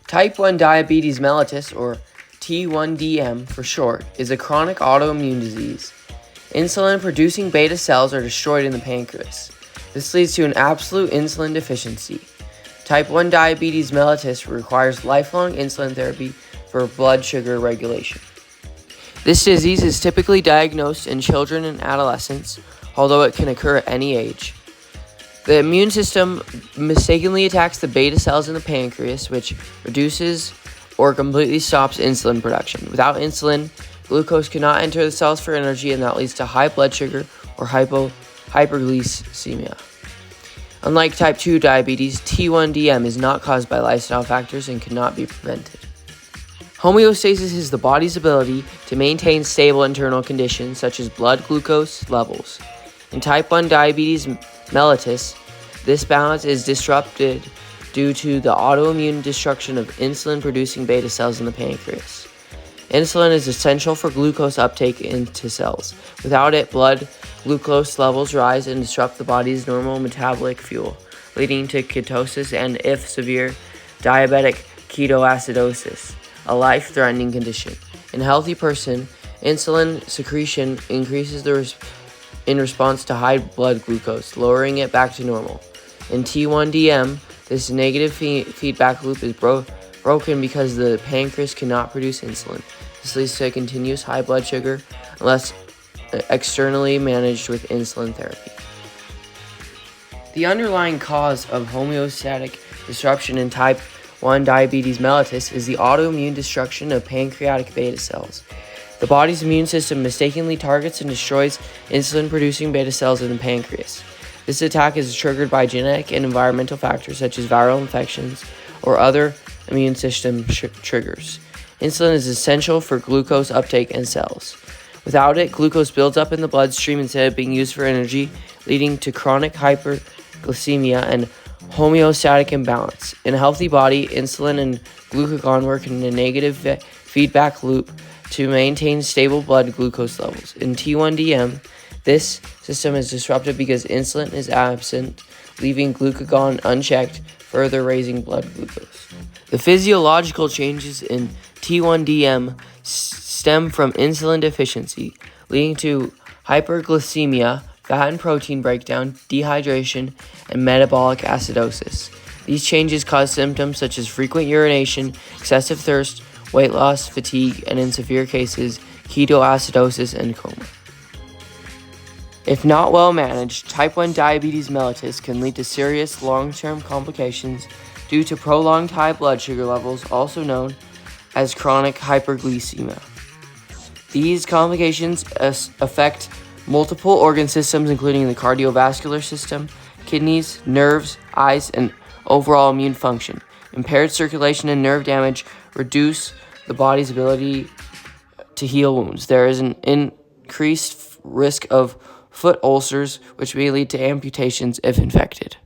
Type 1 diabetes mellitus, or T1DM for short, is a chronic autoimmune disease. Insulin-producing beta cells are destroyed in the pancreas. This leads to an absolute insulin deficiency. Type 1 diabetes mellitus requires lifelong insulin therapy for blood sugar regulation. This disease is typically diagnosed in children and adolescents, although it can occur at any age. The immune system mistakenly attacks the beta cells in the pancreas, which reduces or completely stops insulin production. Without insulin, glucose cannot enter the cells for energy, and that leads to high blood sugar or hyperglycemia. Unlike type 2 diabetes, T1DM is not caused by lifestyle factors and cannot be prevented. Homeostasis is the body's ability to maintain stable internal conditions such as blood glucose levels. In type 1 diabetes mellitus, this balance is disrupted due to the autoimmune destruction of insulin-producing beta cells in the pancreas. Insulin is essential for glucose uptake into cells. Without it, blood glucose levels rise and disrupt the body's normal metabolic fuel, leading to ketosis and, if severe, diabetic ketoacidosis, a life-threatening condition. In a healthy person, insulin secretion increases in response to high blood glucose, lowering it back to normal. In T1DM, this negative feedback loop is broken because the pancreas cannot produce insulin. This leads to a continuous high blood sugar unless externally managed with insulin therapy. The underlying cause of homeostatic disruption in type 1 diabetes mellitus is the autoimmune destruction of pancreatic beta cells. The body's immune system mistakenly targets and destroys insulin-producing beta cells in the pancreas. This attack is triggered by genetic and environmental factors such as viral infections or other immune system triggers. Insulin is essential for glucose uptake in cells. Without it, glucose builds up in the bloodstream instead of being used for energy, leading to chronic hyperglycemia and homeostatic imbalance. In a healthy body, insulin and glucagon work in a negative feedback loop to maintain stable blood glucose levels. In T1DM, this system is disrupted because insulin is absent, leaving glucagon unchecked, further raising blood glucose. The physiological changes in T1DM stem from insulin deficiency, leading to hyperglycemia, fat and protein breakdown, dehydration, and metabolic acidosis. These changes cause symptoms such as frequent urination, excessive thirst, weight loss, fatigue, and in severe cases, ketoacidosis and coma. If not well managed, type 1 diabetes mellitus can lead to serious long-term complications due to prolonged high blood sugar levels, also known as chronic hyperglycemia. These complications affect multiple organ systems, including the cardiovascular system, kidneys, nerves, eyes, and overall immune function. Impaired circulation and nerve damage reduce the body's ability to heal wounds. There is an increased risk of foot ulcers, which may lead to amputations if infected.